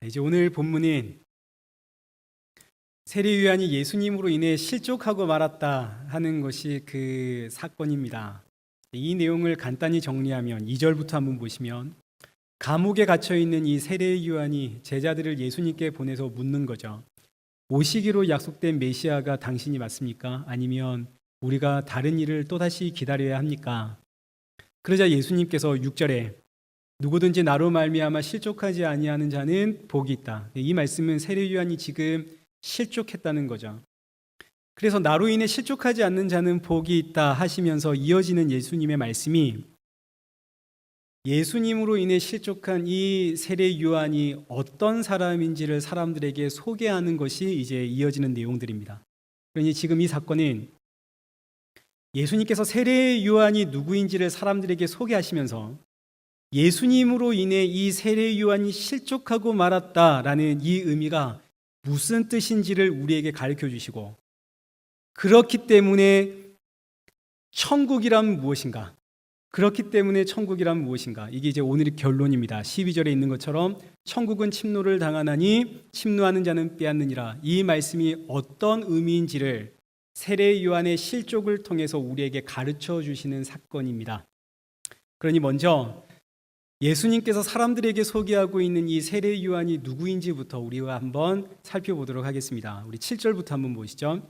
이제 오늘 본문은 세례 요한이 예수님으로 인해 실족하고 말았다 하는 것이 그 사건입니다. 이 내용을 간단히 정리하면 2절부터 한번 보시면 감옥에 갇혀 있는 이 세례 요한이 제자들을 예수님께 보내서 묻는 거죠. 오시기로 약속된 메시아가 당신이 맞습니까? 아니면 우리가 다른 일을 또다시 기다려야 합니까? 그러자 예수님께서 6절에 누구든지 나로 말미암아 실족하지 아니하는 자는 복이 있다. 이 말씀은 세례 요한이 지금 실족했다는 거죠. 그래서 나로 인해 실족하지 않는 자는 복이 있다 하시면서 이어지는 예수님의 말씀이 예수님으로 인해 실족한 이 세례 요한이 어떤 사람인지를 사람들에게 소개하는 것이 이제 이어지는 내용들입니다. 그러니 지금 이 사건은 예수님께서 세례 요한이 누구인지를 사람들에게 소개하시면서 예수님으로 인해 이 세례 요한이 실족하고 말았다라는 이 의미가 무슨 뜻인지를 우리에게 가르쳐 주시고, 그렇기 때문에 천국이란 무엇인가? 그렇기 때문에 천국이란 무엇인가? 이게 이제 오늘의 결론입니다. 12절에 있는 것처럼 천국은 침노를 당하나니 침노하는 자는 빼앗느니라. 이 말씀이 어떤 의미인지를 세례 요한의 실족을 통해서 우리에게 가르쳐 주시는 사건입니다. 그러니 먼저 예수님께서 사람들에게 소개하고 있는 이 세례 요한이 누구인지부터 우리가 한번 살펴보도록 하겠습니다. 우리 7절부터 한번 보시죠.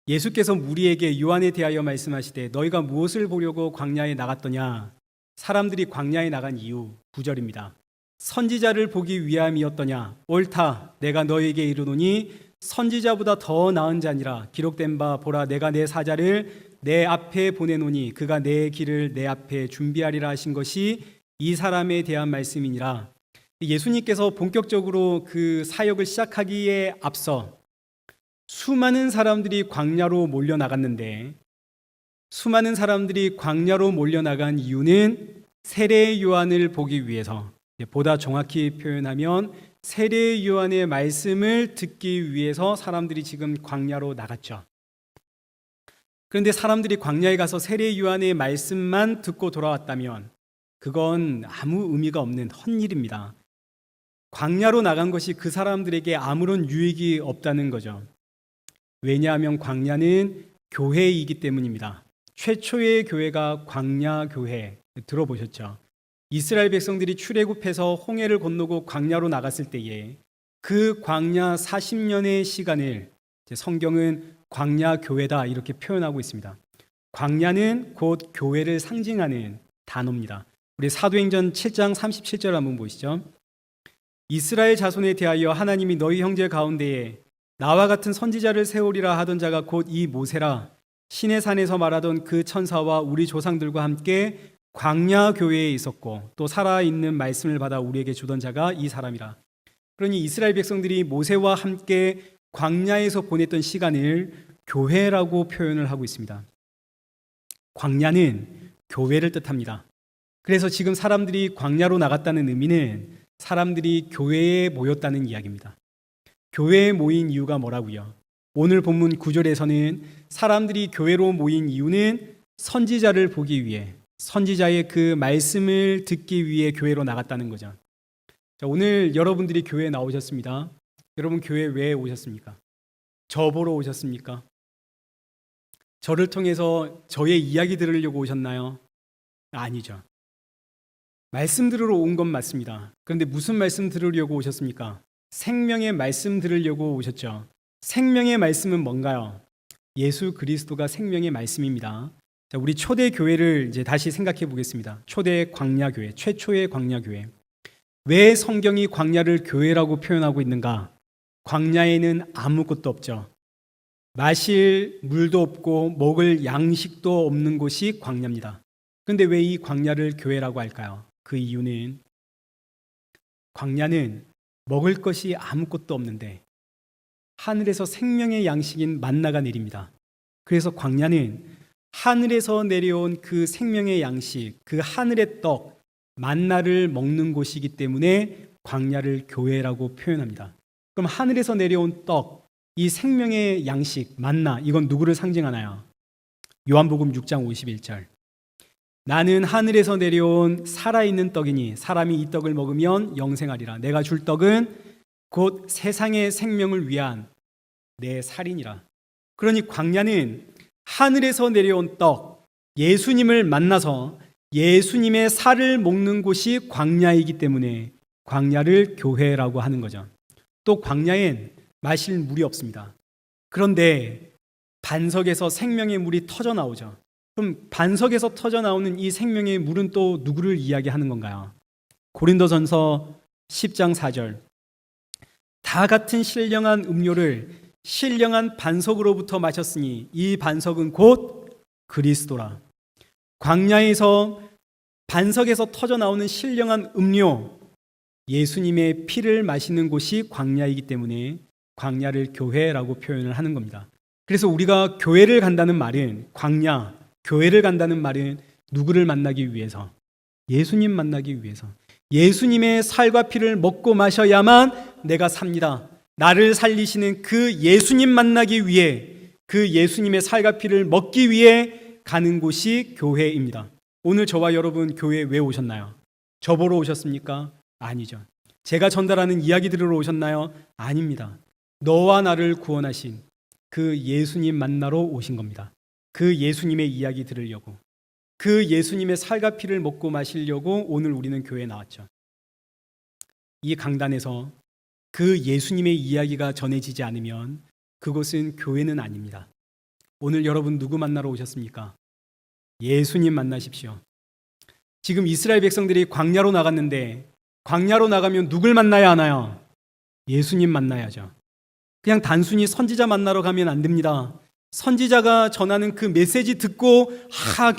예수께서 무리에게 요한에 대하여 말씀하시되 너희가 무엇을 보려고 광야에 나갔더냐? 사람들이 광야에 나간 이유 9절입니다. 선지자를 보기 위함이었더냐? 옳다. 내가 너희에게 이르노니 선지자보다 더 나은 자니라. 기록된 바 보라 내가 내 사자를 내 앞에 보내노니 그가 내 길을 내 앞에 준비하리라 하신 것이 이 사람에 대한 말씀이니라. 예수님께서 본격적으로 그 사역을 시작하기에 앞서 수많은 사람들이 광야로 몰려나갔는데, 수많은 사람들이 광야로 몰려나간 이유는 세례 요한을 보기 위해서, 보다 정확히 표현하면 세례 요한의 말씀을 듣기 위해서 사람들이 지금 광야로 나갔죠. 그런데 사람들이 광야에 가서 세례 요한의 말씀만 듣고 돌아왔다면 그건 아무 의미가 없는 헛일입니다. 광야로 나간 것이 그 사람들에게 아무런 유익이 없다는 거죠. 왜냐하면 광야는 교회이기 때문입니다. 최초의 교회가 광야 교회, 들어보셨죠? 이스라엘 백성들이 출애굽해서 홍해를 건너고 광야로 나갔을 때에 그 광야 40년의 시간을 성경은 광야 교회다 이렇게 표현하고 있습니다. 광야는 곧 교회를 상징하는 단어입니다. 우리 사도행전 7장 37절 한번 보시죠. 이스라엘 자손에 대하여 하나님이 너희 형제 가운데에 나와 같은 선지자를 세우리라 하던 자가 곧 이 모세라. 시내 산에서 말하던 그 천사와 우리 조상들과 함께 광야 교회에 있었고 또 살아있는 말씀을 받아 우리에게 주던 자가 이 사람이라. 그러니 이스라엘 백성들이 모세와 함께 광야에서 보냈던 시간을 교회라고 표현을 하고 있습니다. 광야는 교회를 뜻합니다. 그래서 지금 사람들이 광야로 나갔다는 의미는 사람들이 교회에 모였다는 이야기입니다. 교회에 모인 이유가 뭐라고요? 오늘 본문 9절에서는 사람들이 교회로 모인 이유는 선지자를 보기 위해, 선지자의 그 말씀을 듣기 위해 교회로 나갔다는 거죠. 자, 오늘 여러분들이 교회에 나오셨습니다. 여러분 교회 왜 오셨습니까? 저 보러 오셨습니까? 저를 통해서 저의 이야기 들으려고 오셨나요? 아니죠. 말씀 들으러 온 건 맞습니다. 그런데 무슨 말씀 들으려고 오셨습니까? 생명의 말씀 들으려고 오셨죠. 생명의 말씀은 뭔가요? 예수 그리스도가 생명의 말씀입니다. 자, 우리 초대 교회를 이제 다시 생각해 보겠습니다. 초대 광야 교회, 최초의 광야 교회. 왜 성경이 광야를 교회라고 표현하고 있는가? 광야에는 아무것도 없죠. 마실 물도 없고 먹을 양식도 없는 곳이 광야입니다. 그런데 왜 이 광야를 교회라고 할까요? 그 이유는 광야는 먹을 것이 아무것도 없는데 하늘에서 생명의 양식인 만나가 내립니다. 그래서 광야는 하늘에서 내려온 그 생명의 양식, 그 하늘의 떡, 만나를 먹는 곳이기 때문에 광야를 교회라고 표현합니다. 그럼 하늘에서 내려온 떡, 이 생명의 양식, 만나, 이건 누구를 상징하나요? 요한복음 6장 51절. 나는 하늘에서 내려온 살아있는 떡이니 사람이 이 떡을 먹으면 영생하리라. 내가 줄 떡은 곧 세상의 생명을 위한 내 살이니라. 그러니 광야는 하늘에서 내려온 떡, 예수님을 만나서 예수님의 살을 먹는 곳이 광야이기 때문에 광야를 교회라고 하는 거죠. 또 광야엔 마실 물이 없습니다. 그런데 반석에서 생명의 물이 터져 나오죠. 그럼 반석에서 터져 나오는 이 생명의 물은 또 누구를 이야기하는 건가요? 고린도전서 10장 4절. 다 같은 신령한 음료를 신령한 반석으로부터 마셨으니 이 반석은 곧 그리스도라. 광야에서 반석에서 터져 나오는 신령한 음료, 예수님의 피를 마시는 곳이 광야이기 때문에 광야를 교회라고 표현을 하는 겁니다. 그래서 우리가 교회를 간다는 말은, 광야, 교회를 간다는 말은 누구를 만나기 위해서? 예수님 만나기 위해서. 예수님의 살과 피를 먹고 마셔야만 내가 삽니다. 나를 살리시는 그 예수님 만나기 위해, 그 예수님의 살과 피를 먹기 위해 가는 곳이 교회입니다. 오늘 저와 여러분 교회에 왜 오셨나요? 저 보러 오셨습니까? 아니죠. 제가 전달하는 이야기 들으러 오셨나요? 아닙니다. 너와 나를 구원하신 그 예수님 만나러 오신 겁니다. 그 예수님의 이야기 들으려고, 그 예수님의 살과 피를 먹고 마시려고 오늘 우리는 교회에 나왔죠. 이 강단에서 그 예수님의 이야기가 전해지지 않으면 그곳은 교회는 아닙니다. 오늘 여러분 누구 만나러 오셨습니까? 예수님 만나십시오. 지금 이스라엘 백성들이 광야로 나갔는데 광야로 나가면 누굴 만나야 하나요? 예수님 만나야죠. 그냥 단순히 선지자 만나러 가면 안 됩니다. 선지자가 전하는 그 메시지 듣고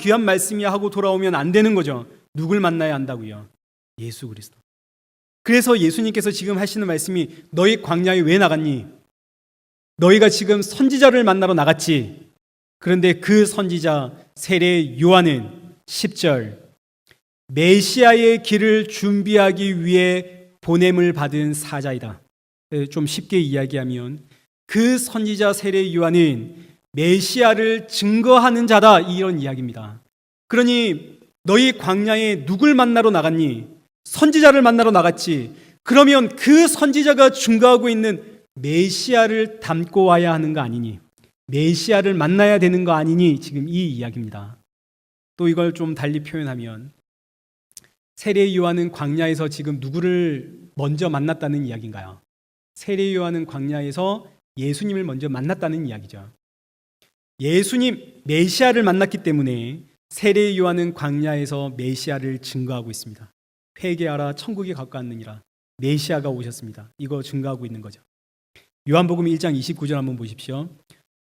귀한 말씀이야 하고 돌아오면 안 되는 거죠. 누굴 만나야 한다고요? 예수 그리스도. 그래서 예수님께서 지금 하시는 말씀이 너희 광야에 왜 나갔니? 너희가 지금 선지자를 만나러 나갔지. 그런데 그 선지자 세례 요한은 10절 메시아의 길을 준비하기 위해 보냄을 받은 사자이다. 좀 쉽게 이야기하면 그 선지자 세례 요한은 메시아를 증거하는 자다, 이런 이야기입니다. 그러니 너희 광야에 누굴 만나러 나갔니? 선지자를 만나러 나갔지. 그러면 그 선지자가 증거하고 있는 메시아를 담고 와야 하는 거 아니니? 메시아를 만나야 되는 거 아니니? 지금 이 이야기입니다. 또 이걸 좀 달리 표현하면 세례 요한은 광야에서 지금 누구를 먼저 만났다는 이야기인가요? 세례 요한은 광야에서 예수님을 먼저 만났다는 이야기죠. 예수님, 메시아를 만났기 때문에 세례 요한은 광야에서 메시아를 증거하고 있습니다. 회개하라, 천국이 가까웠느니라. 메시아가 오셨습니다. 이거 증거하고 있는 거죠. 요한복음 1장 29절 한번 보십시오.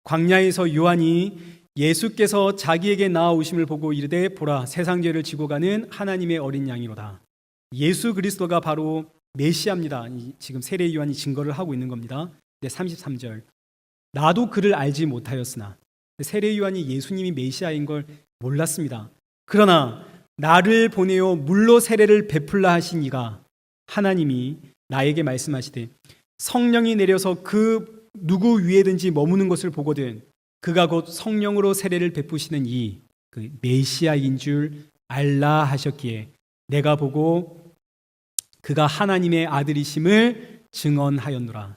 광야에서 요한이 예수께서 자기에게 나아오심을 보고 이르되 보라, 세상 죄를 지고 가는 하나님의 어린 양이로다. 예수 그리스도가 바로 메시아입니다. 지금 세례 요한이 증거를 하고 있는 겁니다. 33절. 나도 그를 알지 못하였으나, 세례 요한이 예수님이 메시아인 걸 몰랐습니다. 그러나 나를 보내어 물로 세례를 베풀라 하신 이가, 하나님이 나에게 말씀하시되 성령이 내려서 그 누구 위에든지 머무는 것을 보거든 그가 곧 성령으로 세례를 베푸시는 이 그 메시아인 줄 알라 하셨기에 내가 보고 그가 하나님의 아들이심을 증언하였노라.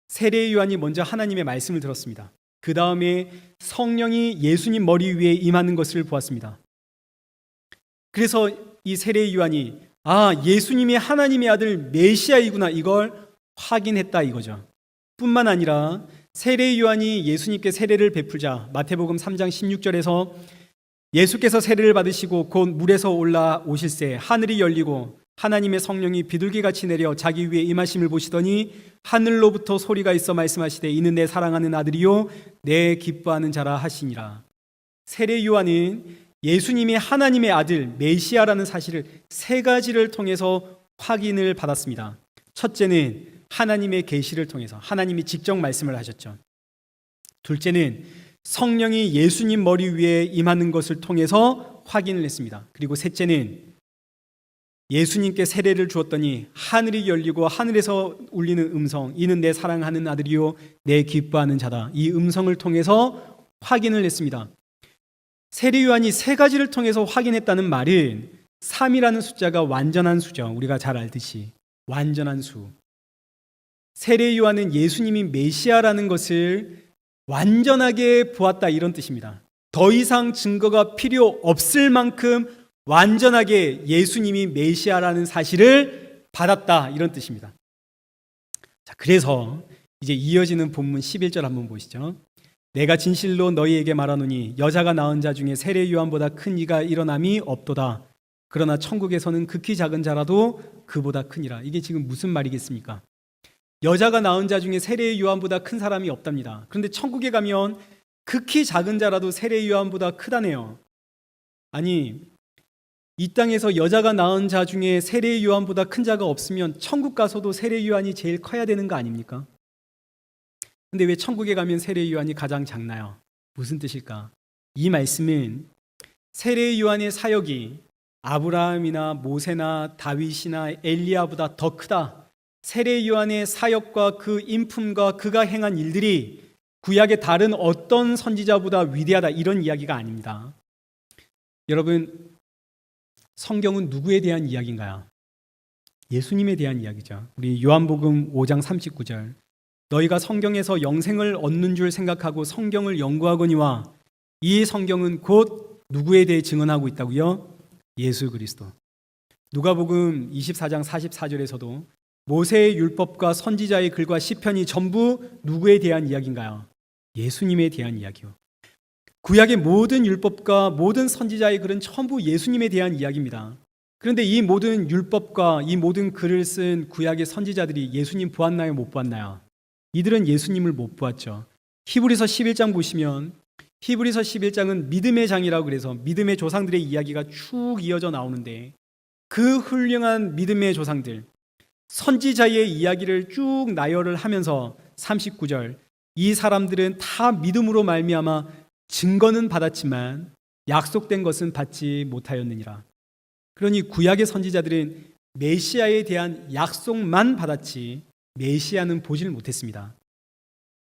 세례 요한이 먼저 하나님의 말씀을 들었습니다. 그 다음에 성령이 예수님 머리 위에 임하는 것을 보았습니다. 그래서 이 세례 요한이 예수님이 하나님의 아들 메시아이구나, 이걸 확인했다 이거죠. 뿐만 아니라 세례 요한이 예수님께 세례를 베풀자 마태복음 3장 16절에서 예수께서 세례를 받으시고 곧 물에서 올라오실새 하늘이 열리고 하나님의 성령이 비둘기같이 내려 자기 위에 임하심을 보시더니 하늘로부터 소리가 있어 말씀하시되 이는 내 사랑하는 아들이요 내 기뻐하는 자라 하시니라. 세례 요한은 예수님이 하나님의 아들 메시아라는 사실을 세 가지를 통해서 확인을 받았습니다. 첫째는 하나님의 계시를 통해서 하나님이 직접 말씀을 하셨죠. 둘째는 성령이 예수님 머리 위에 임하는 것을 통해서 확인을 했습니다. 그리고 셋째는 예수님께 세례를 주었더니 하늘이 열리고 하늘에서 울리는 음성, 이는 내 사랑하는 아들이요 내 기뻐하는 자다, 이 음성을 통해서 확인을 했습니다. 세례 요한이 세 가지를 통해서 확인했다는 말은 3이라는 숫자가 완전한 수죠. 우리가 잘 알듯이 완전한 수. 세례 요한은 예수님이 메시아라는 것을 완전하게 보았다, 이런 뜻입니다. 더 이상 증거가 필요 없을 만큼 완전하게 예수님이 메시아라는 사실을 받았다, 이런 뜻입니다. 자, 그래서 이제 이어지는 본문 11절 한번 보시죠. 내가 진실로 너희에게 말하노니 여자가 낳은 자 중에 세례 요한보다 큰 이가 일어남이 없도다. 그러나 천국에서는 극히 작은 자라도 그보다 크니라. 이게 지금 무슨 말이겠습니까? 여자가 낳은 자 중에 세례 요한보다 큰 사람이 없답니다. 그런데 천국에 가면 극히 작은 자라도 세례 요한보다 크다네요. 아니, 이 땅에서 여자가 낳은 자 중에 세례 요한보다 큰 자가 없으면 천국 가서도 세례 요한이 제일 커야 되는 거 아닙니까? 근데 왜 천국에 가면 세례 요한이 가장 작나요? 무슨 뜻일까? 이 말씀은 세례 요한의 사역이 아브라함이나 모세나 다윗이나 엘리야보다 더 크다. 세례 요한의 사역과 그 인품과 그가 행한 일들이 구약의 다른 어떤 선지자보다 위대하다, 이런 이야기가 아닙니다. 여러분, 성경은 누구에 대한 이야기인가요? 예수님에 대한 이야기죠. 우리 요한복음 5장 39절. 너희가 성경에서 영생을 얻는 줄 생각하고 성경을 연구하거니와 이 성경은 곧 누구에 대해 증언하고 있다고요? 예수 그리스도. 누가복음 24장 44절에서도 모세의 율법과 선지자의 글과 시편이 전부 누구에 대한 이야기인가요? 예수님에 대한 이야기요. 구약의 모든 율법과 모든 선지자의 글은 전부 예수님에 대한 이야기입니다. 그런데 이 모든 율법과 이 모든 글을 쓴 구약의 선지자들이 예수님 보았나요? 못 보았나요? 이들은 예수님을 못 보았죠. 히브리서 11장 보시면 히브리서 11장은 믿음의 장이라고 그래서 믿음의 조상들의 이야기가 쭉 이어져 나오는데 그 훌륭한 믿음의 조상들, 선지자의 이야기를 쭉 나열을 하면서 39절, 이 사람들은 다 믿음으로 말미암아 증거는 받았지만 약속된 것은 받지 못하였느니라. 그러니 구약의 선지자들은 메시아에 대한 약속만 받았지 메시아는 보지를 못했습니다.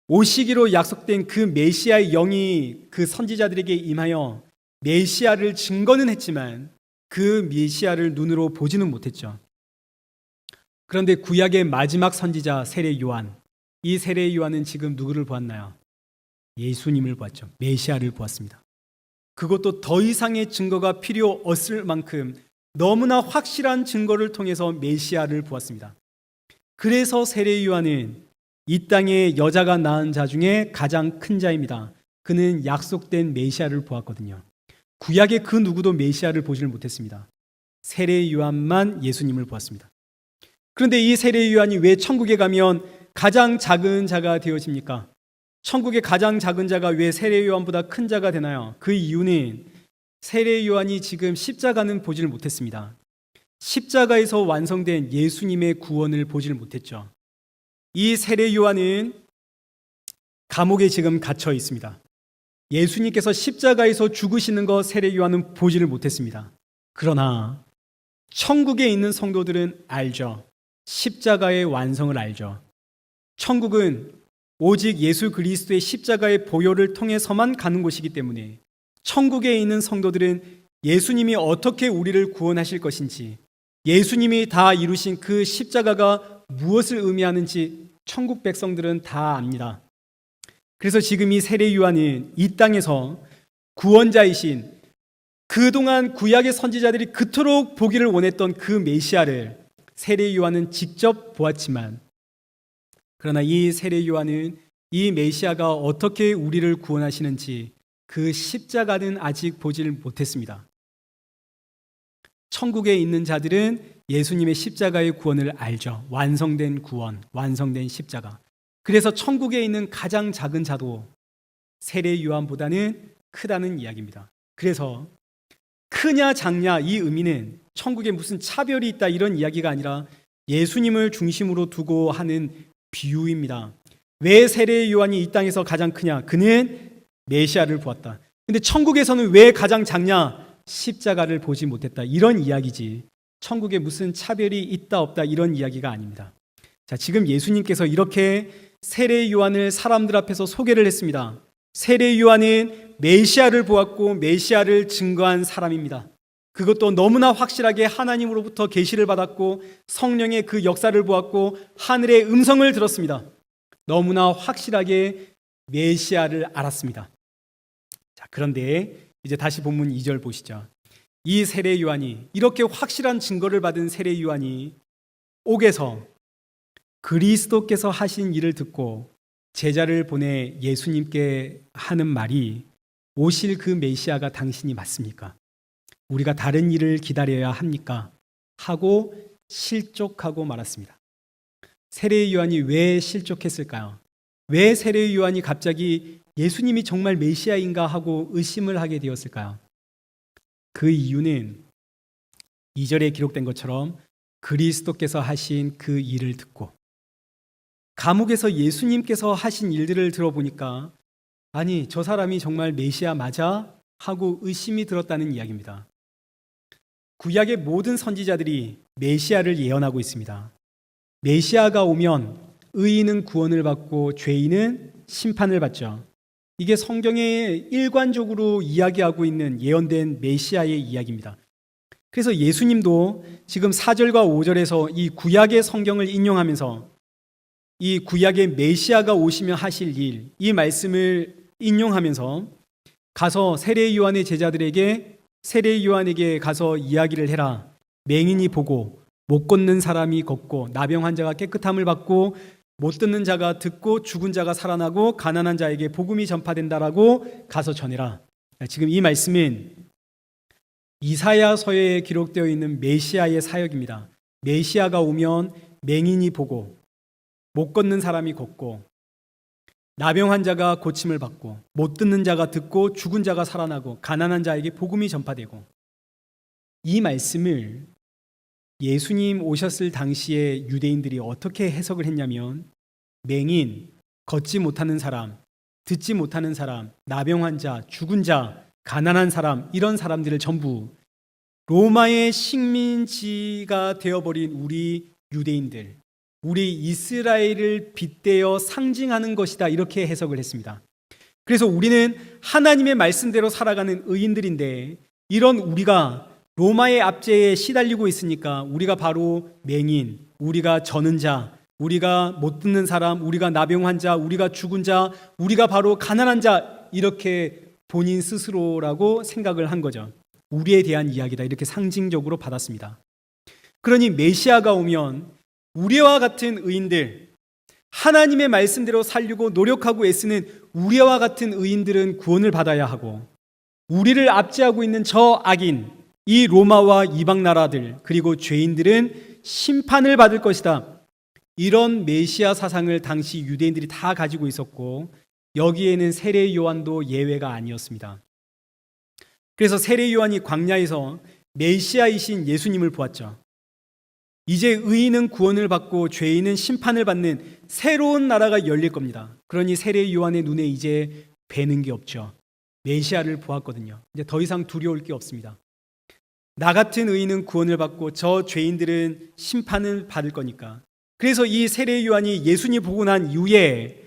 오시기로 약속된 그 메시아의 영이 그 선지자들에게 임하여 메시아를 증거는 했지만 그 메시아를 눈으로 보지는 못했죠. 그런데 구약의 마지막 선지자 세례 요한, 이 세례 요한은 지금 누구를 보았나요? 예수님을 보았죠. 메시아를 보았습니다. 그것도 더 이상의 증거가 필요 없을 만큼 너무나 확실한 증거를 통해서 메시아를 보았습니다. 그래서 세례 요한은 이 땅에 여자가 낳은 자 중에 가장 큰 자입니다. 그는 약속된 메시아를 보았거든요. 구약의 그 누구도 메시아를 보지를 못했습니다. 세례 요한만 예수님을 보았습니다. 그런데 이 세례 요한이 왜 천국에 가면 가장 작은 자가 되어집니까? 천국의 가장 작은 자가 왜 세례 요한보다 큰 자가 되나요? 그 이유는 세례 요한이 지금 십자가는 보지를 못했습니다. 십자가에서 완성된 예수님의 구원을 보지를 못했죠. 이 세례 요한은 감옥에 지금 갇혀 있습니다. 예수님께서 십자가에서 죽으시는 거 세례 요한은 보지를 못했습니다. 그러나 천국에 있는 성도들은 알죠. 십자가의 완성을 알죠. 천국은 오직 예수 그리스도의 십자가의 보혈을 통해서만 가는 곳이기 때문에 천국에 있는 성도들은 예수님이 어떻게 우리를 구원하실 것인지, 예수님이 다 이루신 그 십자가가 무엇을 의미하는지 천국 백성들은 다 압니다. 그래서 지금 이 세례 요한은 이 땅에서 구원자이신, 그동안 구약의 선지자들이 그토록 보기를 원했던 그 메시아를 세례 요한은 직접 보았지만, 그러나 이 세례 요한은 이 메시아가 어떻게 우리를 구원하시는지 그 십자가는 아직 보지를 못했습니다. 천국에 있는 자들은 예수님의 십자가의 구원을 알죠. 완성된 구원, 완성된 십자가. 그래서 천국에 있는 가장 작은 자도 세례 요한보다는 크다는 이야기입니다. 그래서 크냐 작냐 이 의미는 천국에 무슨 차별이 있다 이런 이야기가 아니라 예수님을 중심으로 두고 하는 비유입니다. 왜 세례 요한이 이 땅에서 가장 크냐? 그는 메시아를 보았다. 근데 천국에서는 왜 가장 작냐? 십자가를 보지 못했다. 이런 이야기지. 천국에 무슨 차별이 있다 없다 이런 이야기가 아닙니다. 자, 지금 예수님께서 이렇게 세례 요한을 사람들 앞에서 소개를 했습니다. 세례 요한은 메시아를 보았고 메시아를 증거한 사람입니다. 그것도 너무나 확실하게 하나님으로부터 계시를 받았고 성령의 그 역사를 보았고 하늘의 음성을 들었습니다. 너무나 확실하게 메시아를 알았습니다. 자, 그런데 이제 다시 본문 2절 보시죠. 이 세례 요한이, 이렇게 확실한 증거를 받은 세례 요한이 옥에서 그리스도께서 하신 일을 듣고 제자를 보내 예수님께 하는 말이, 오실 그 메시아가 당신이 맞습니까? 우리가 다른 일을 기다려야 합니까? 하고 실족하고 말았습니다. 세례 요한이 왜 실족했을까요? 왜 세례 요한이 갑자기 예수님이 정말 메시아인가 하고 의심을 하게 되었을까요? 그 이유는 2절에 기록된 것처럼 그리스도께서 하신 그 일을 듣고, 감옥에서 예수님께서 하신 일들을 들어보니까 아니, 저 사람이 정말 메시아 맞아? 하고 의심이 들었다는 이야기입니다. 구약의 모든 선지자들이 메시아를 예언하고 있습니다. 메시아가 오면 의인은 구원을 받고 죄인은 심판을 받죠. 이게 성경에 일관적으로 이야기하고 있는 예언된 메시아의 이야기입니다. 그래서 예수님도 지금 4절과 5절에서 이 구약의 성경을 인용하면서 이 구약의 메시아가 오시면 하실 일, 이 말씀을 인용하면서 가서 세례 요한의 제자들에게, 세례 요한에게 가서 이야기를 해라. 맹인이 보고 못 걷는 사람이 걷고 나병 환자가 깨끗함을 받고 못 듣는 자가 듣고 죽은 자가 살아나고 가난한 자에게 복음이 전파된다라고 가서 전해라. 지금 이 말씀은 이사야서에 기록되어 있는 메시아의 사역입니다. 메시아가 오면 맹인이 보고 못 걷는 사람이 걷고 나병 환자가 고침을 받고 못 듣는 자가 듣고 죽은 자가 살아나고 가난한 자에게 복음이 전파되고, 이 말씀을 예수님 오셨을 당시에 유대인들이 어떻게 해석을 했냐면, 맹인, 걷지 못하는 사람, 듣지 못하는 사람, 나병 환자, 죽은 자, 가난한 사람, 이런 사람들을 전부 로마의 식민지가 되어버린 우리 유대인들, 우리 이스라엘을 빗대어 상징하는 것이다, 이렇게 해석을 했습니다. 그래서 우리는 하나님의 말씀대로 살아가는 의인들인데, 이런 우리가 로마의 압제에 시달리고 있으니까 우리가 바로 맹인, 우리가 저는 자, 우리가 못 듣는 사람, 우리가 나병 환자, 우리가 죽은 자, 우리가 바로 가난한 자, 이렇게 본인 스스로라고 생각을 한 거죠. 우리에 대한 이야기다, 이렇게 상징적으로 받았습니다. 그러니 메시아가 오면 우리와 같은 의인들, 하나님의 말씀대로 살려고 노력하고 애쓰는 우리와 같은 의인들은 구원을 받아야 하고, 우리를 압제하고 있는 저 악인, 이 로마와 이방 나라들, 그리고 죄인들은 심판을 받을 것이다. 이런 메시아 사상을 당시 유대인들이 다 가지고 있었고, 여기에는 세례 요한도 예외가 아니었습니다. 그래서 세례 요한이 광야에서 메시아이신 예수님을 보았죠. 이제 의인은 구원을 받고 죄인은 심판을 받는 새로운 나라가 열릴 겁니다. 그러니 세례 요한의 눈에 이제 뵈는 게 없죠. 메시아를 보았거든요. 이제 더 이상 두려울 게 없습니다. 나 같은 의인은 구원을 받고 저 죄인들은 심판을 받을 거니까. 그래서 이 세례 요한이 예수님 보고 난 이후에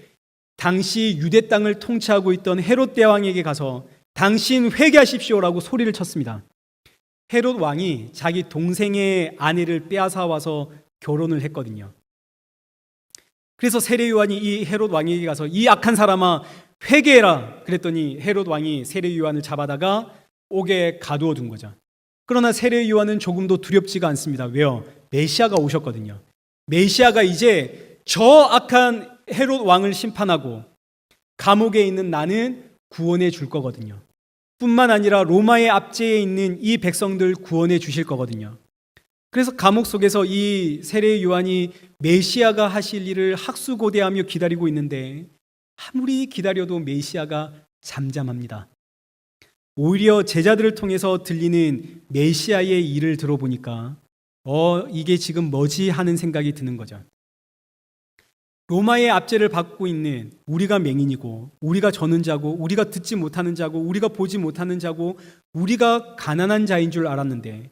당시 유대 땅을 통치하고 있던 헤롯 대왕에게 가서 당신 회개하십시오라고 소리를 쳤습니다. 헤롯 왕이 자기 동생의 아내를 빼앗아 와서 결혼을 했거든요. 그래서 세례 요한이 이 헤롯 왕에게 가서 이 악한 사람아 회개해라 그랬더니 헤롯 왕이 세례 요한을 잡아다가 옥에 가두어 둔 거죠. 그러나 세례 요한은 조금도 두렵지가 않습니다. 왜요? 메시아가 오셨거든요. 메시아가 이제 저 악한 헤롯 왕을 심판하고 감옥에 있는 나는 구원해 줄 거거든요. 뿐만 아니라 로마의 압제에 있는 이 백성들 구원해 주실 거거든요. 그래서 감옥 속에서 이 세례 요한이 메시아가 하실 일을 학수고대하며 기다리고 있는데, 아무리 기다려도 메시아가 잠잠합니다. 오히려 제자들을 통해서 들리는 메시아의 일을 들어보니까 이게 지금 뭐지 하는 생각이 드는 거죠. 로마의 압제를 받고 있는 우리가 맹인이고, 우리가 저는 자고, 우리가 듣지 못하는 자고, 우리가 보지 못하는 자고, 우리가 가난한 자인 줄 알았는데,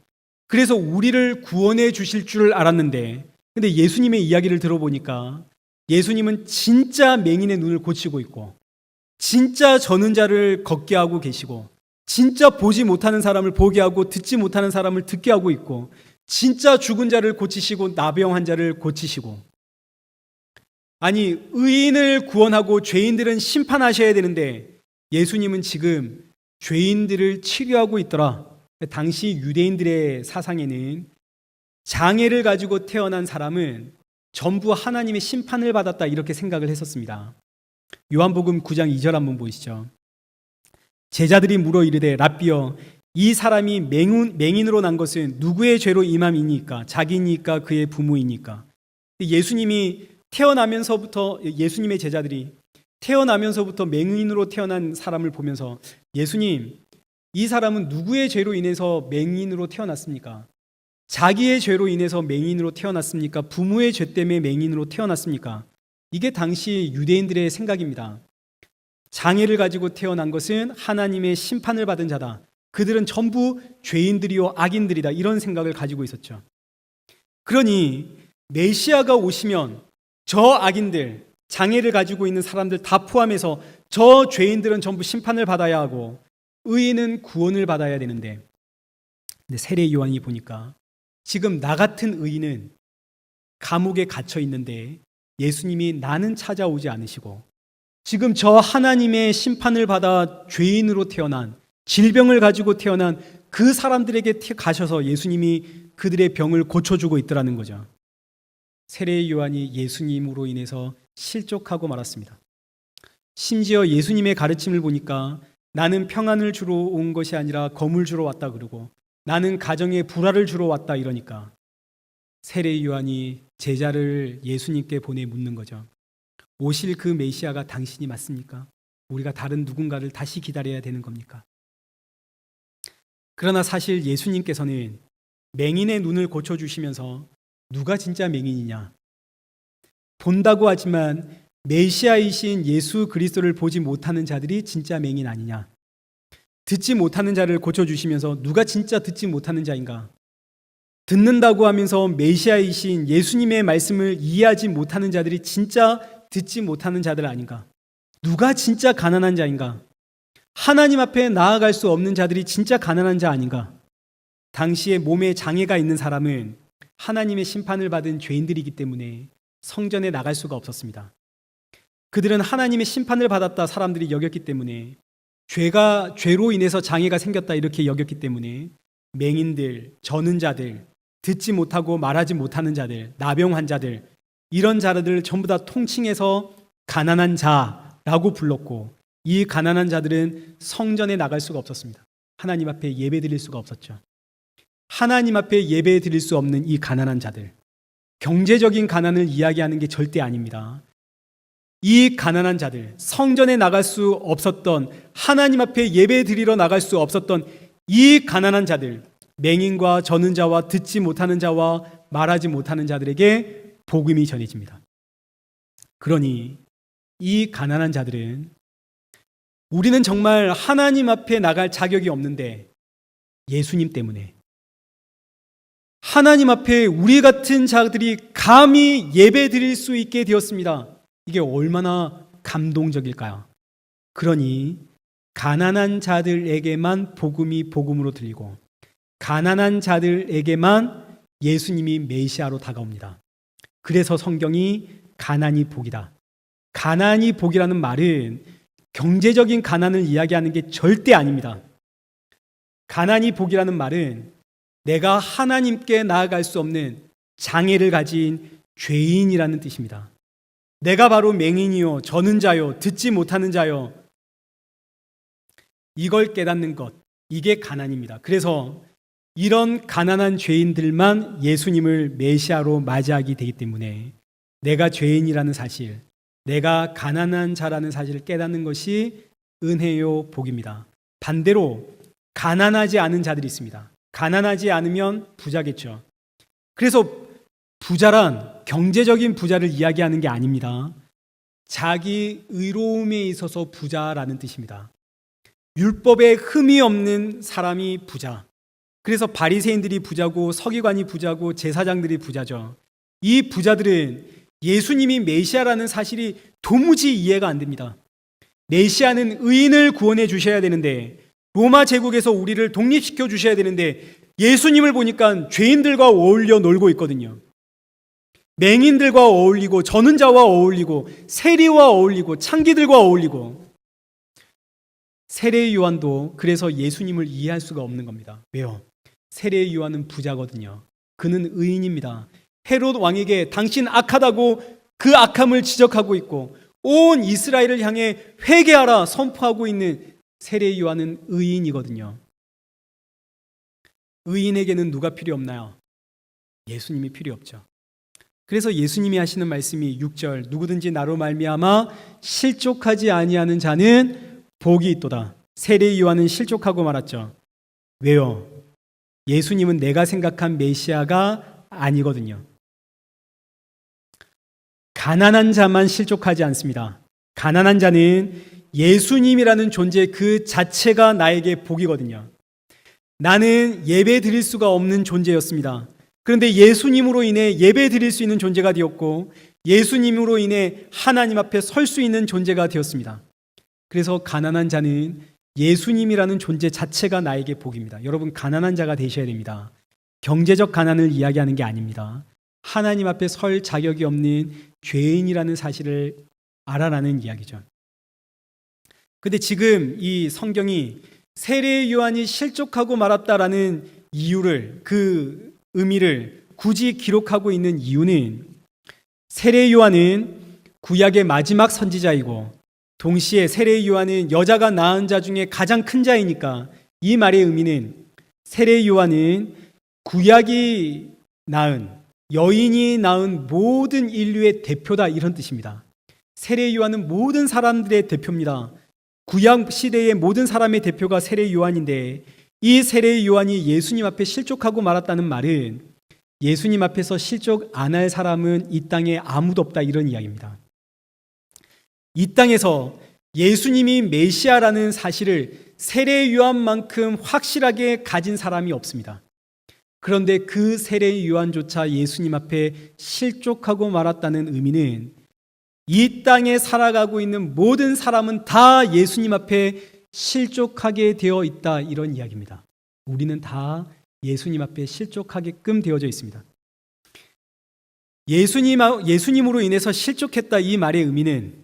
그래서 우리를 구원해 주실 줄 알았는데, 근데 예수님의 이야기를 들어보니까 예수님은 진짜 맹인의 눈을 고치고 있고, 진짜 저는 자를 걷게 하고 계시고, 진짜 보지 못하는 사람을 보게 하고 듣지 못하는 사람을 듣게 하고 있고, 진짜 죽은 자를 고치시고 나병 자를 고치시고, 아니 의인을 구원하고 죄인들은 심판하셔야 되는데 예수님은 지금 죄인들을 치료하고 있더라. 당시 유대인들의 사상에는 장애를 가지고 태어난 사람은 전부 하나님의 심판을 받았다, 이렇게 생각을 했었습니다. 요한복음 9장 2절 한번 보시죠. 제자들이 물어 이르되 라삐여, 이 사람이 맹인으로 난 것은 누구의 죄로 임함이니까? 자기니까 그의 부모이니까? 예수님이 예수님의 제자들이 태어나면서부터 맹인으로 태어난 사람을 보면서, 예수님, 이 사람은 누구의 죄로 인해서 맹인으로 태어났습니까? 자기의 죄로 인해서 맹인으로 태어났습니까? 부모의 죄 때문에 맹인으로 태어났습니까? 이게 당시 유대인들의 생각입니다. 장애를 가지고 태어난 것은 하나님의 심판을 받은 자다. 그들은 전부 죄인들이요 악인들이다, 이런 생각을 가지고 있었죠. 그러니 메시아가 오시면 저 악인들, 장애를 가지고 있는 사람들 다 포함해서 저 죄인들은 전부 심판을 받아야 하고 의인은 구원을 받아야 되는데, 근데 세례 요한이 보니까 지금 나 같은 의인은 감옥에 갇혀 있는데 예수님이 나는 찾아오지 않으시고, 지금 저 하나님의 심판을 받아 죄인으로 태어난, 질병을 가지고 태어난 그 사람들에게 가셔서 예수님이 그들의 병을 고쳐주고 있더라는 거죠. 세례 요한이 예수님으로 인해서 실족하고 말았습니다. 심지어 예수님의 가르침을 보니까 나는 평안을 주러 온 것이 아니라 검을 주러 왔다 그러고, 나는 가정에 불화를 주러 왔다 이러니까 세례 요한이 제자를 예수님께 보내 묻는 거죠. 오실 그 메시아가 당신이 맞습니까? 우리가 다른 누군가를 다시 기다려야 되는 겁니까? 그러나 사실 예수님께서는 맹인의 눈을 고쳐주시면서 누가 진짜 맹인이냐? 본다고 하지만 메시아이신 예수 그리스도를 보지 못하는 자들이 진짜 맹인 아니냐? 듣지 못하는 자를 고쳐주시면서 누가 진짜 듣지 못하는 자인가? 듣는다고 하면서 메시아이신 예수님의 말씀을 이해하지 못하는 자들이 진짜 듣지 못하는 자들 아닌가? 누가 진짜 가난한 자인가? 하나님 앞에 나아갈 수 없는 자들이 진짜 가난한 자 아닌가? 당시에 몸에 장애가 있는 사람은 하나님의 심판을 받은 죄인들이기 때문에 성전에 나갈 수가 없었습니다. 그들은 하나님의 심판을 받았다 사람들이 여겼기 때문에, 죄로 인해서 장애가 생겼다 이렇게 여겼기 때문에 맹인들, 저는 자들, 듣지 못하고 말하지 못하는 자들, 나병 환자들, 이런 자들을 전부 다 통칭해서 가난한 자라고 불렀고, 이 가난한 자들은 성전에 나갈 수가 없었습니다. 하나님 앞에 예배 드릴 수가 없었죠. 하나님 앞에 예배 드릴 수 없는 이 가난한 자들, 경제적인 가난을 이야기하는 게 절대 아닙니다. 이 가난한 자들, 성전에 나갈 수 없었던, 하나님 앞에 예배 드리러 나갈 수 없었던 이 가난한 자들, 맹인과 저는 자와 듣지 못하는 자와 말하지 못하는 자들에게 복음이 전해집니다. 그러니 이 가난한 자들은, 우리는 정말 하나님 앞에 나갈 자격이 없는데 예수님 때문에, 하나님 앞에 우리 같은 자들이 감히 예배 드릴 수 있게 되었습니다. 이게 얼마나 감동적일까요? 그러니 가난한 자들에게만 복음이 복음으로 들리고, 가난한 자들에게만 예수님이 메시아로 다가옵니다. 그래서 성경이 가난이 복이다. 가난이 복이라는 말은 경제적인 가난을 이야기하는 게 절대 아닙니다. 가난이 복이라는 말은 내가 하나님께 나아갈 수 없는 장애를 가진 죄인이라는 뜻입니다. 내가 바로 맹인이요, 저는 자요, 듣지 못하는 자요, 이걸 깨닫는 것, 이게 가난입니다. 그래서 이런 가난한 죄인들만 예수님을 메시아로 맞이하게 되기 때문에 내가 죄인이라는 사실, 내가 가난한 자라는 사실을 깨닫는 것이 은혜요 복입니다. 반대로 가난하지 않은 자들이 있습니다. 가난하지 않으면 부자겠죠. 그래서 부자란 경제적인 부자를 이야기하는 게 아닙니다. 자기 의로움에 있어서 부자라는 뜻입니다. 율법에 흠이 없는 사람이 부자. 그래서 바리새인들이 부자고 서기관이 부자고 제사장들이 부자죠. 이 부자들은 예수님이 메시아라는 사실이 도무지 이해가 안 됩니다. 메시아는 의인을 구원해 주셔야 되는데, 로마 제국에서 우리를 독립시켜 주셔야 되는데, 예수님을 보니까 죄인들과 어울려 놀고 있거든요. 맹인들과 어울리고, 저는 자와 어울리고, 세리와 어울리고, 창기들과 어울리고. 세례 요한도 그래서 예수님을 이해할 수가 없는 겁니다. 왜요? 세례 요한은 부자거든요. 그는 의인입니다. 헤롯 왕에게 당신 악하다고 그 악함을 지적하고 있고, 온 이스라엘을 향해 회개하라 선포하고 있는 세례 요한은 의인이거든요. 의인에게는 누가 필요 없나요? 예수님이 필요 없죠. 그래서 예수님이 하시는 말씀이 6절, 누구든지 나로 말미암아 실족하지 아니하는 자는 복이 있도다. 세례 요한은 실족하고 말았죠. 왜요? 예수님은 내가 생각한 메시아가 아니거든요. 가난한 자만 실족하지 않습니다. 가난한 자는 예수님이라는 존재 그 자체가 나에게 복이거든요. 나는 예배 드릴 수가 없는 존재였습니다. 그런데 예수님으로 인해 예배 드릴 수 있는 존재가 되었고, 예수님으로 인해 하나님 앞에 설 수 있는 존재가 되었습니다. 그래서 가난한 자는 예수님이라는 존재 자체가 나에게 복입니다. 여러분, 가난한 자가 되셔야 됩니다. 경제적 가난을 이야기하는 게 아닙니다. 하나님 앞에 설 자격이 없는 죄인이라는 사실을 알아라는 이야기죠. 근데 지금 이 성경이 세례 요한이 실족하고 말았다라는 이유를, 그 의미를 굳이 기록하고 있는 이유는, 세례 요한은 구약의 마지막 선지자이고 동시에 세례 요한은 여자가 낳은 자 중에 가장 큰 자이니까, 이 말의 의미는 세례 요한은 구약이 낳은, 여인이 낳은 모든 인류의 대표다, 이런 뜻입니다. 세례 요한은 모든 사람들의 대표입니다. 구약 시대의 모든 사람의 대표가 세례 요한인데, 이 세례 요한이 예수님 앞에 실족하고 말았다는 말은 예수님 앞에서 실족 안 할 사람은 이 땅에 아무도 없다, 이런 이야기입니다. 이 땅에서 예수님이 메시아라는 사실을 세례 요한만큼 확실하게 가진 사람이 없습니다. 그런데 그 세례 요한조차 예수님 앞에 실족하고 말았다는 의미는, 이 땅에 살아가고 있는 모든 사람은 다 예수님 앞에 실족하게 되어 있다, 이런 이야기입니다. 우리는 다 예수님 앞에 실족하게끔 되어져 있습니다. 예수님으로 인해서 실족했다, 이 말의 의미는,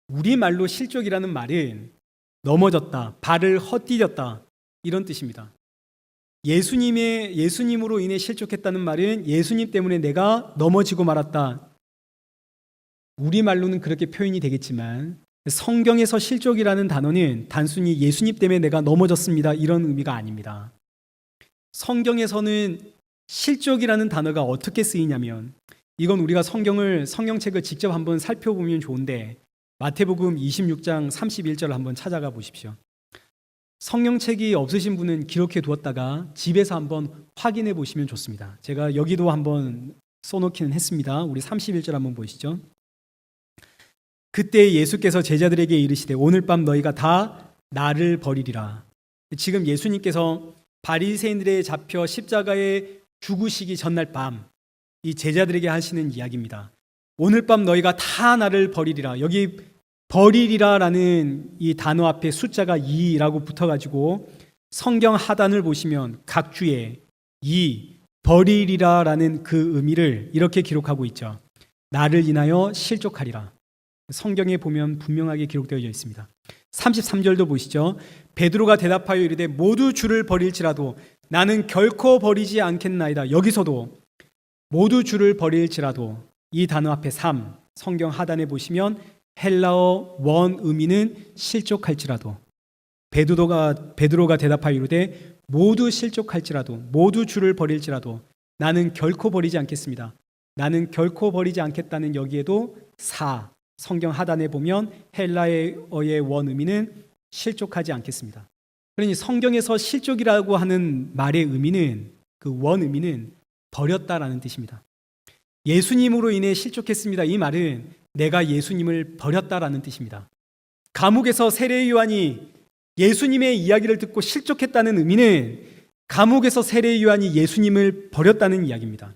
우리말로 실족이라는 말은 넘어졌다, 발을 헛디뎠다, 이런 뜻입니다. 예수님으로 인해 실족했다는 말은 예수님 때문에 내가 넘어지고 말았다. 우리말로는 그렇게 표현이 되겠지만, 성경에서 실족이라는 단어는 단순히 예수님 때문에 내가 넘어졌습니다, 이런 의미가 아닙니다. 성경에서는 실족이라는 단어가 어떻게 쓰이냐면, 이건 우리가 성경책을 직접 한번 살펴보면 좋은데, 마태복음 26장 31절을 한번 찾아가 보십시오. 성경책이 없으신 분은 기록해 두었다가 집에서 한번 확인해 보시면 좋습니다. 제가 여기도 한번 써놓기는 했습니다. 우리 31절 한번 보시죠. 그때 예수께서 제자들에게 이르시되 오늘 밤 너희가 다 나를 버리리라. 지금 예수님께서 바리새인들에 잡혀 십자가에 죽으시기 전날 밤 이 제자들에게 하시는 이야기입니다. 오늘 밤 너희가 다 나를 버리리라. 여기 버리리라라는 이 단어 앞에 숫자가 2라고 붙어가지고 성경 하단을 보시면 각 주에 버리리라라는 그 의미를 이렇게 기록하고 있죠. 나를 인하여 실족하리라. 성경에 보면 분명하게 기록되어 있습니다. 33절도 보시죠. 베드로가 대답하여 이르되 모두 주를 버릴지라도 나는 결코 버리지 않겠나이다. 여기서도 모두 주를 버릴지라도, 이 단어 앞에 3, 성경 하단에 보시면 헬라어 원 의미는 실족할지라도, 베드로가 대답하여 이르되 모두 실족할지라도, 모두 주를 버릴지라도 나는 결코 버리지 않겠습니다. 나는 결코 버리지 않겠다는 여기에도 4, 성경 하단에 보면 헬라어의 원 의미는 실족하지 않겠습니다. 그러니 성경에서 실족이라고 하는 말의 의미는, 그 원 의미는 버렸다라는 뜻입니다. 예수님으로 인해 실족했습니다. 이 말은 내가 예수님을 버렸다라는 뜻입니다. 감옥에서 세례 요한이 예수님의 이야기를 듣고 실족했다는 의미는 감옥에서 세례 요한이 예수님을 버렸다는 이야기입니다.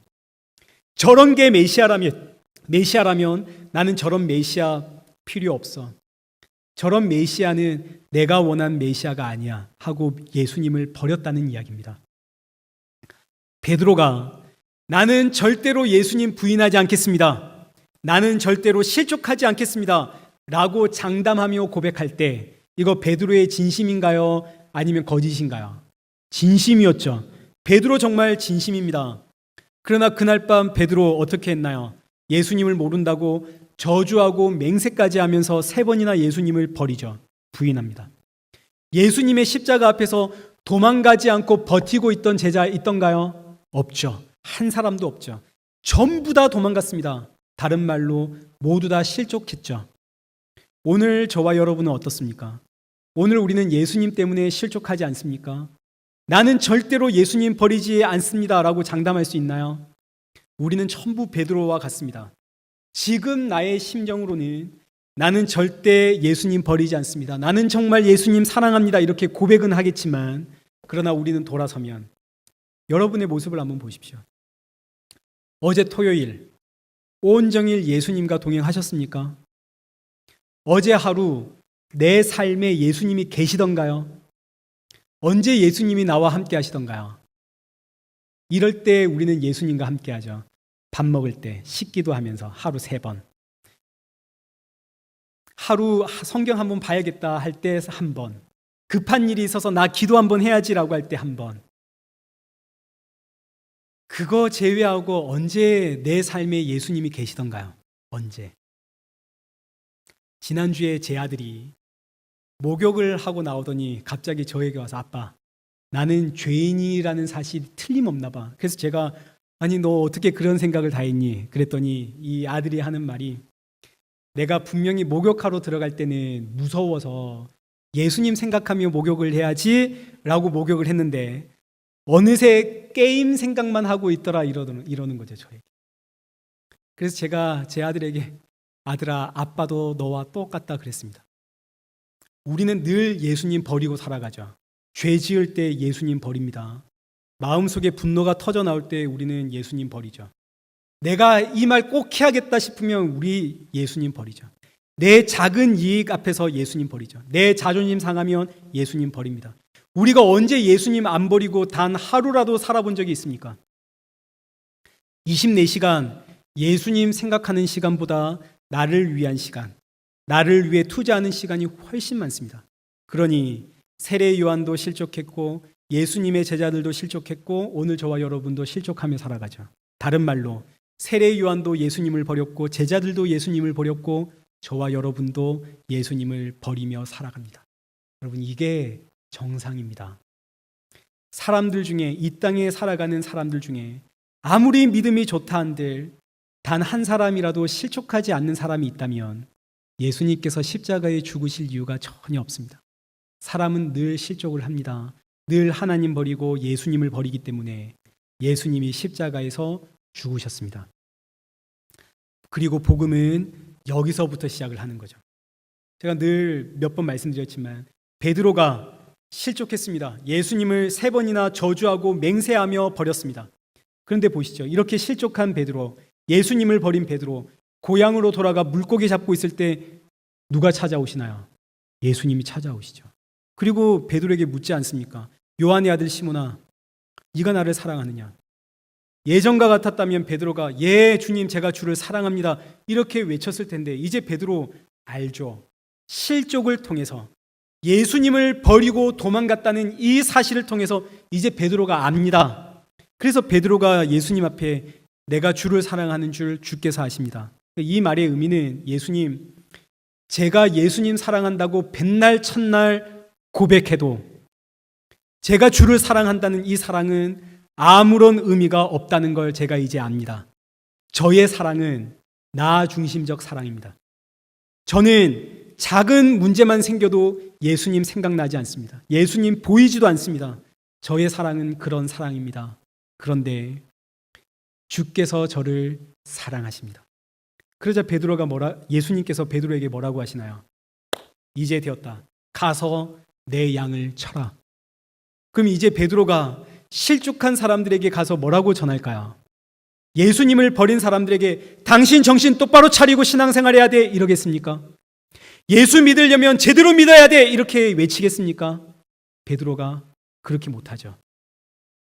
저런 게 메시아라면 나는 저런 메시아 필요 없어. 저런 메시아는 내가 원한 메시아가 아니야 하고 예수님을 버렸다는 이야기입니다. 베드로가 나는 절대로 예수님 부인하지 않겠습니다. 나는 절대로 실족하지 않겠습니다. 라고 장담하며 고백할 때 이거 베드로의 진심인가요? 아니면 거짓인가요? 진심이었죠. 베드로 정말 진심입니다. 그러나 그날 밤 베드로 어떻게 했나요? 예수님을 모른다고 저주하고 맹세까지 하면서 3번이나 예수님을 버리죠. 부인합니다. 예수님의 십자가 앞에서 도망가지 않고 버티고 있던 제자 있던가요? 없죠. 한 사람도 없죠. 전부 다 도망갔습니다. 다른 말로 모두 다 실족했죠. 오늘 저와 여러분은 어떻습니까? 오늘 우리는 예수님 때문에 실족하지 않습니까? 나는 절대로 예수님 버리지 않습니다 라고 장담할 수 있나요? 우리는 전부 베드로와 같습니다. 지금 나의 심정으로는 나는 절대 예수님 버리지 않습니다. 나는 정말 예수님 사랑합니다. 이렇게 고백은 하겠지만 그러나 우리는 돌아서면 여러분의 모습을 한번 보십시오. 어제 토요일 온정일 예수님과 동행하셨습니까? 어제 하루 내 삶에 예수님이 계시던가요? 언제 예수님이 나와 함께 하시던가요? 이럴 때 우리는 예수님과 함께 하죠. 밥 먹을 때 씻기도 하면서 하루 3번. 하루 성경 한번 봐야겠다 할 때 1번. 급한 일이 있어서 나 기도 한번 해야지라고 할 때 1번. 그거 제외하고 언제 내 삶에 예수님이 계시던가요? 언제? 지난주에 제 아들이 목욕을 하고 나오더니 갑자기 저에게 와서 아빠, 나는 죄인이라는 사실이 틀림없나 봐. 그래서 제가 아니 너 어떻게 그런 생각을 다 했니? 그랬더니 이 아들이 하는 말이 내가 분명히 목욕하러 들어갈 때는 무서워서 예수님 생각하며 목욕을 해야지 라고 목욕을 했는데 어느새 게임 생각만 하고 있더라 이러는 거죠 저에게. 그래서 제가 제 아들에게 아들아 아빠도 너와 똑같다 그랬습니다. 우리는 늘 예수님 버리고 살아가죠. 죄 지을 때 예수님 버립니다. 마음속에 분노가 터져 나올 때 우리는 예수님 버리죠. 내가 이 말 꼭 해야겠다 싶으면 우리 예수님 버리죠. 내 작은 이익 앞에서 예수님 버리죠. 내 자존심 상하면 예수님 버립니다. 우리가 언제 예수님 안 버리고 단 하루라도 살아본 적이 있습니까? 24시간 예수님 생각하는 시간보다 나를 위한 시간, 나를 위해 투자하는 시간이 훨씬 많습니다. 그러니 세례 요한도 실족했고 예수님의 제자들도 실족했고 오늘 저와 여러분도 실족하며 살아가죠. 다른 말로 세례 요한도 예수님을 버렸고 제자들도 예수님을 버렸고 저와 여러분도 예수님을 버리며 살아갑니다. 여러분 이게 정상입니다. 사람들 중에 이 땅에 살아가는 사람들 중에 아무리 믿음이 좋다 한들 단 한 사람이라도 실족하지 않는 사람이 있다면 예수님께서 십자가에 죽으실 이유가 전혀 없습니다. 사람은 늘 실족을 합니다. 늘 하나님 버리고 예수님을 버리기 때문에 예수님이 십자가에서 죽으셨습니다. 그리고 복음은 여기서부터 시작을 하는 거죠. 제가 늘 몇 번 말씀드렸지만 베드로가 실족했습니다. 예수님을 3번이나 저주하고 맹세하며 버렸습니다. 그런데 보시죠. 이렇게 실족한 베드로, 예수님을 버린 베드로, 고향으로 돌아가 물고기 잡고 있을 때 누가 찾아오시나요? 예수님이 찾아오시죠. 그리고 베드로에게 묻지 않습니까? 요한의 아들 시몬아, 네가 나를 사랑하느냐? 예전과 같았다면 베드로가 예 주님 제가 주를 사랑합니다 이렇게 외쳤을 텐데 이제 베드로 알죠. 실족을 통해서 예수님을 버리고 도망갔다는 이 사실을 통해서 이제 베드로가 압니다. 그래서 베드로가 예수님 앞에 내가 주를 사랑하는 줄 주께서 아십니다. 이 말의 의미는 예수님, 제가 예수님 사랑한다고 백날 첫날 고백해도 제가 주를 사랑한다는 이 사랑은 아무런 의미가 없다는 걸 제가 이제 압니다. 저의 사랑은 나 중심적 사랑입니다. 저는 작은 문제만 생겨도 예수님 생각나지 않습니다. 예수님 보이지도 않습니다. 저의 사랑은 그런 사랑입니다. 그런데 주께서 저를 사랑하십니다. 그러자 예수님께서 베드로에게 뭐라고 하시나요? 이제 되었다. 가서 내 양을 쳐라. 그럼 이제 베드로가 실족한 사람들에게 가서 뭐라고 전할까요? 예수님을 버린 사람들에게 당신 정신 똑바로 차리고 신앙생활 해야 돼 이러겠습니까? 예수 믿으려면 제대로 믿어야 돼 이렇게 외치겠습니까? 베드로가 그렇게 못하죠.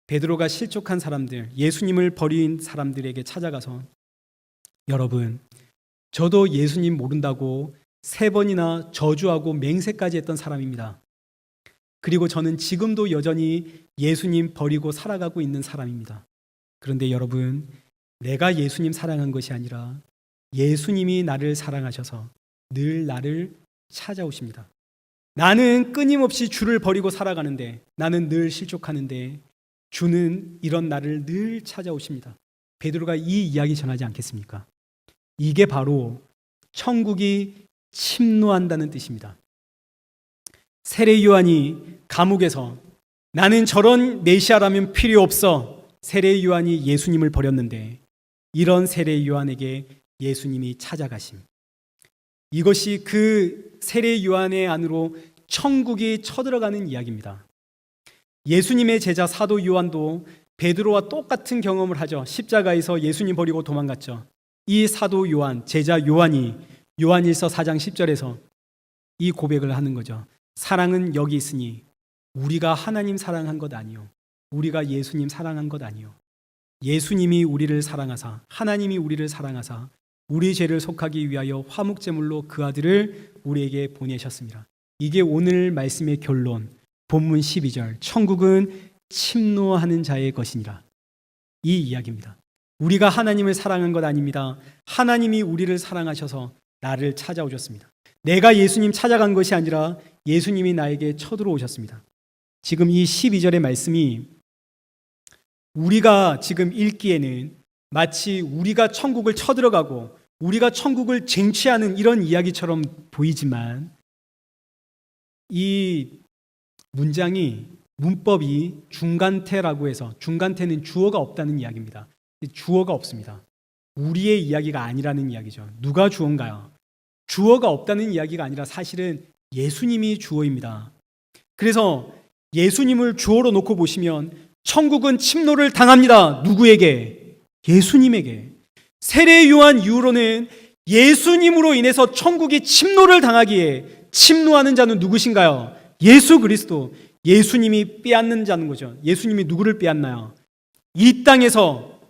베드로가 실족한 사람들, 예수님을 버린 사람들에게 찾아가서 여러분, 저도 예수님 모른다고 3번이나 저주하고 맹세까지 했던 사람입니다. 그리고 저는 지금도 여전히 예수님 버리고 살아가고 있는 사람입니다. 그런데 여러분, 내가 예수님 사랑한 것이 아니라 예수님이 나를 사랑하셔서 늘 나를 찾아오십니다. 나는 끊임없이 주를 버리고 살아가는데, 나는 늘 실족하는데 주는 이런 나를 늘 찾아오십니다. 베드로가 이 이야기 전하지 않겠습니까? 이게 바로 천국이 침노한다는 뜻입니다. 세례 요한이 감옥에서 나는 저런 메시아라면 필요 없어, 세례 요한이 예수님을 버렸는데 이런 세례 요한에게 예수님이 찾아가심, 이것이 그 세례 요한의 안으로 천국이 쳐들어가는 이야기입니다. 예수님의 제자 사도 요한도 베드로와 똑같은 경험을 하죠. 십자가에서 예수님 버리고 도망갔죠. 이 사도 요한, 제자 요한이 요한일서 4장 10절에서 이 고백을 하는 거죠. 사랑은 여기 있으니 우리가 하나님 사랑한 것 아니요, 우리가 예수님 사랑한 것 아니요, 예수님이 우리를 사랑하사, 하나님이 우리를 사랑하사 우리 죄를 속하기 위하여 화목제물로 그 아들을 우리에게 보내셨습니다. 이게 오늘 말씀의 결론, 본문 12절, 천국은 침노하는 자의 것이니라, 이 이야기입니다. 우리가 하나님을 사랑한 것 아닙니다. 하나님이 우리를 사랑하셔서 나를 찾아오셨습니다. 내가 예수님 찾아간 것이 아니라 예수님이 나에게 쳐들어오셨습니다. 지금 이 12절의 말씀이 우리가 지금 읽기에는 마치 우리가 천국을 쳐들어가고 우리가 천국을 쟁취하는 이런 이야기처럼 보이지만, 이 문장이, 문법이 중간태라고 해서, 중간태는 주어가 없다는 이야기입니다. 주어가 없습니다. 우리의 이야기가 아니라는 이야기죠. 누가 주어인가요? 주어가 없다는 이야기가 아니라 사실은 예수님이 주어입니다. 그래서 예수님을 주어로 놓고 보시면 천국은 침노를 당합니다. 누구에게? 예수님에게. 세례 요한 이후로는 예수님으로 인해서 천국이 침노를 당하기에 침노하는 자는 누구신가요? 예수 그리스도. 예수님이 빼앗는 자는 거죠. 예수님이 누구를 빼앗나요? 이 땅에서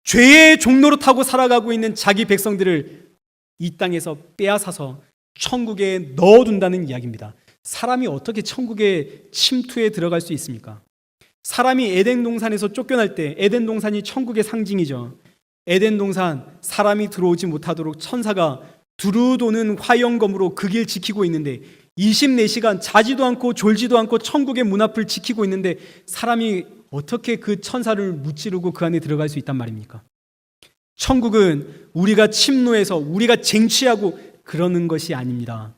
죄의 종로로 타고 살아가고 있는 자기 백성들을 이 땅에서 빼앗아서 천국에 넣어둔다는 이야기입니다. 사람이 어떻게 천국에 침투해 들어갈 수 있습니까? 사람이 에덴 동산에서 쫓겨날 때, 에덴 동산이 천국의 상징이죠. 에덴 동산, 사람이 들어오지 못하도록 천사가 두루 도는 화영검으로 그 길 지키고 있는데 24시간 자지도 않고 졸지도 않고 천국의 문 앞을 지키고 있는데 사람이 어떻게 그 천사를 무찌르고 그 안에 들어갈 수 있단 말입니까? 천국은 우리가 침노해서 우리가 쟁취하고 그러는 것이 아닙니다.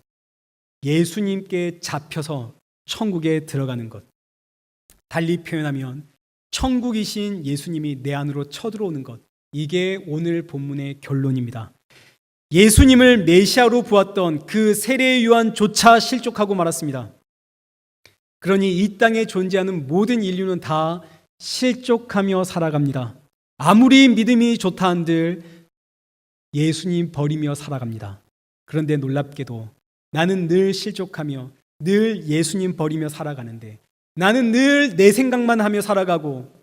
예수님께 잡혀서 천국에 들어가는 것. 달리 표현하면 천국이신 예수님이 내 안으로 쳐들어오는 것. 이게 오늘 본문의 결론입니다. 예수님을 메시아로 보았던 그 세례 요한조차 실족하고 말았습니다. 그러니 이 땅에 존재하는 모든 인류는 다 실족하며 살아갑니다. 아무리 믿음이 좋다 한들 예수님 버리며 살아갑니다. 그런데 놀랍게도 나는 늘 실족하며 늘 예수님 버리며 살아가는데, 나는 늘 내 생각만 하며 살아가고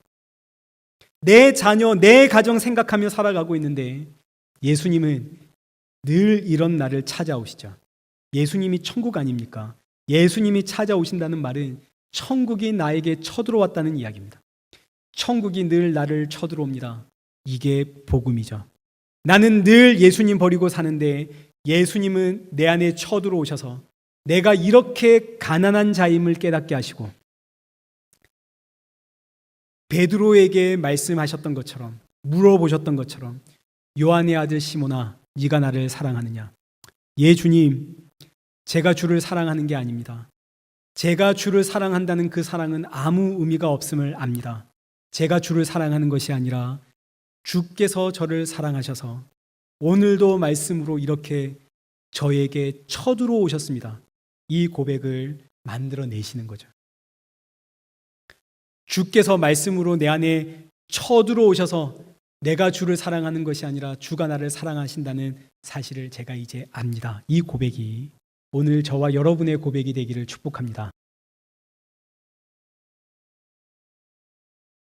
내 자녀, 내 가정 생각하며 살아가고 있는데 예수님은 늘 이런 나를 찾아오시죠. 예수님이 천국 아닙니까? 예수님이 찾아오신다는 말은 천국이 나에게 쳐들어왔다는 이야기입니다. 천국이 늘 나를 쳐들어옵니다. 이게 복음이죠. 나는 늘 예수님 버리고 사는데 예수님은 내 안에 쳐들어오셔서 내가 이렇게 가난한 자임을 깨닫게 하시고 베드로에게 말씀하셨던 것처럼, 물어보셨던 것처럼, 요한의 아들 시몬아, 네가 나를 사랑하느냐? 예, 주님, 제가 주를 사랑하는 게 아닙니다. 제가 주를 사랑한다는 그 사랑은 아무 의미가 없음을 압니다. 제가 주를 사랑하는 것이 아니라 주께서 저를 사랑하셔서 오늘도 말씀으로 이렇게 저에게 쳐들어오셨습니다. 이 고백을 만들어내시는 거죠. 주께서 말씀으로 내 안에 쳐들어오셔서 내가 주를 사랑하는 것이 아니라 주가 나를 사랑하신다는 사실을 제가 이제 압니다. 이 고백이 오늘 저와 여러분의 고백이 되기를 축복합니다.